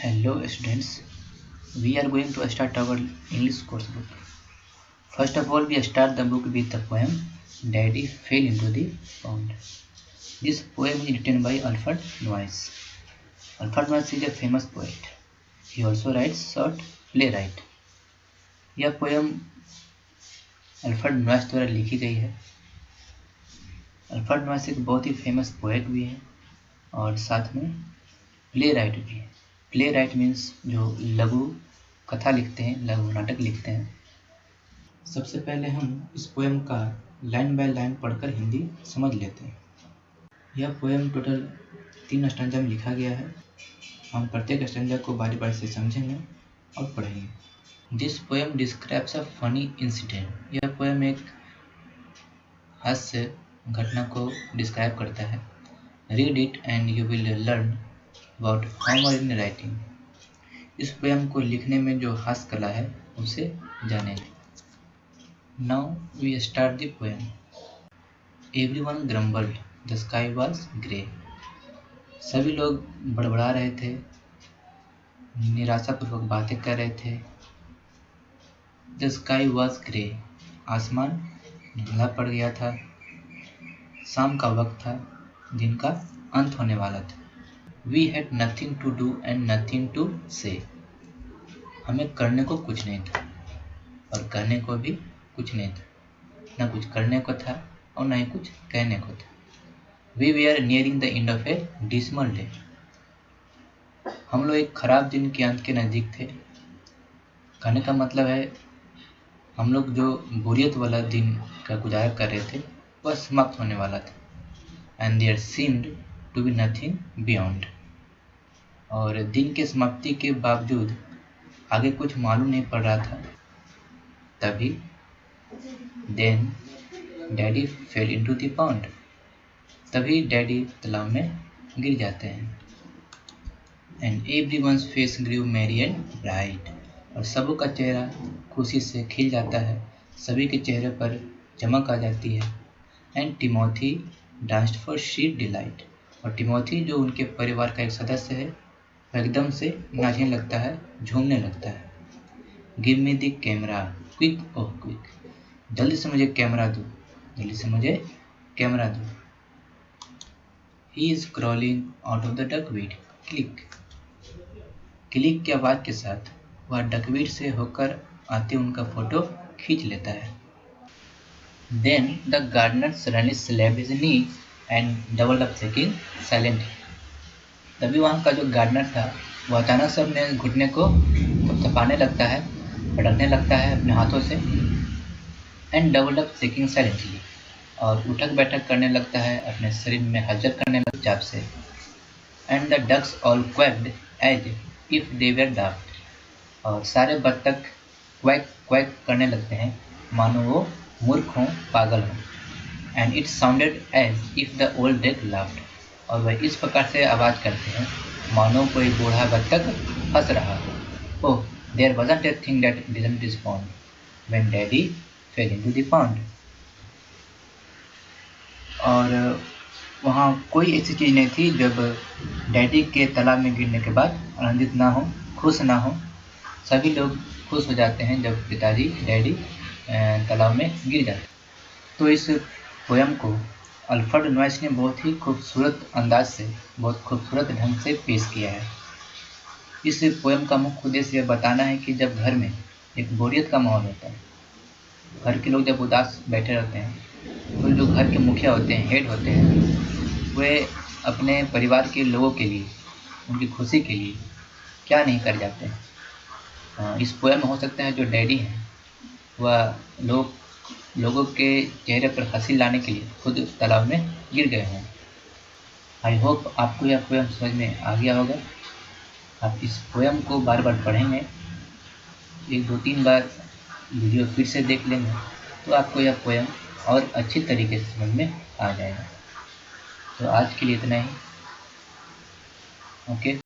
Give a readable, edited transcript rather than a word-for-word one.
Hello students, we are going to start our English course book. First of all, we start the book with the poem Daddy Fell into the Pond. This poem is written by Alfred Noyes. Alfred Noyes is a famous poet. He also writes short playwright. यह poem Alfred noise द्वारा लिखी गई है। Alfred noise एक बहुत ही famous poet भी है और साथ में प्ले राइट भी है। प्ले राइट मीन्स जो लघु कथा लिखते हैं, लघु नाटक लिखते हैं। सबसे पहले हम इस पोएम का लाइन बाय लाइन पढ़कर हिंदी समझ लेते हैं। यह पोएम टोटल 3 स्टैंजा में लिखा गया है। हम प्रत्येक स्टैंजा को बारी बारी से समझेंगे और पढ़ेंगे। This poem describes a funny incident. यह पोएम एक हास्य घटना को डिस्क्राइब करता है। Read it and you will learn about humour in writing. इस पोएम को लिखने में जो हास्य कला है उसे जानेंगे। Now we start the poem. Everyone grumbled the sky was grey. सभी लोग बड़बड़ा रहे थे, निराशापूर्वक बातें कर रहे थे। द स्काई वाज ग्रे, आसमान धुंधला पड़ गया था। शाम का वक्त था, दिन का अंत होने वाला था। We had nothing to do and nothing to say. हमें करने को कुछ नहीं था और कहने को भी कुछ नहीं था। न कुछ करने को था और न ही कुछ कहने को था। We were nearing the end of a dismal day. हम लोग एक खराब दिन के अंत के नज़दीक थे। कहने का मतलब है हम लोग जो बोरियत वाला दिन का गुजारा कर रहे थे वह समाप्त होने वाला था। And there seemed to be nothing beyond. और दिन के समाप्ति के बावजूद आगे कुछ मालूम नहीं पड़ रहा था। तभी then daddy fell into the pond. तभी डैडी तालाब में गिर जाते हैं। And everyone's face grew merry and bright. और सबों का चेहरा खुशी से खिल जाता है, सभी के चेहरे पर चमक आ जाती है। And Timothy danced for sheer delight. और टिमोथी जो उनके परिवार का एक सदस्य है एकदम से नाचने लगता है, झूमने लगता है। Give me the camera quick, oh quick. जल्दी से मुझे कैमरा दो, जल्दी से मुझे कैमरा दो। He is crawling out of the duckweed, click. Click की आवाज़ के साथ वह डकवीड से होकर आते उनका फोटो खींच लेता है। Then the gardener suddenly slapped his knee and doubled up shaking silently. तभी वहाँ का जो गार्डनर था वह अचानक से अपने घुटने को थपथपाने लगता है, पटकने लगता है अपने हाथों से। And double up shaking silently, और उठक बैठक करने लगता है, अपने शरीर में हलचल करने लगता चाप से। And the ducks all quacked as if they were daft. और सारे बत्तख क्वैक क्वैक करने लगते हैं मानो वो मूर्ख हों, पागल हों। And it sounded as if the old deck laughed. और वह इस प्रकार से आवाज़ करते हैं मानो कोई बूढ़ा बत्तख हंस रहा हो। Oh, there wasn't a thing that didn't respond when daddy fell into the pond. और वहाँ कोई ऐसी चीज़ नहीं थी जब डैडी के तालाब में गिरने के बाद आनंदित ना हो, खुश ना हो। सभी लोग खुश हो जाते हैं जब पिताजी डैडी तालाब में गिर जाते। तो इस पोएम को अल्फ्रेड नॉयस ने बहुत ही खूबसूरत अंदाज से, बहुत खूबसूरत ढंग से पेश किया है। इस पोएम का मुख्य उद्देश्य यह बताना है कि जब घर में एक बोरियत का माहौल होता है, घर के लोग जब उदास बैठे रहते हैं, तो जो घर के मुखिया होते हैं, हेड होते हैं, वे अपने परिवार के लोगों के लिए, उनकी खुशी के लिए क्या नहीं कर जाते हैं। इस पोएम में हो सकता है जो डैडी हैं वह लोगों के चेहरे पर हंसी लाने के लिए खुद तालाब में गिर गए हैं। आई होप आपको यह पोएम समझ में आ गया होगा। आप इस पोएम को बार बार पढ़ेंगे, 1-2-3 बार वीडियो फिर से देख लेंगे तो आपको यह पोएम और अच्छी तरीके से समझ में आ जाएगा। तो आज के लिए इतना ही। ओके।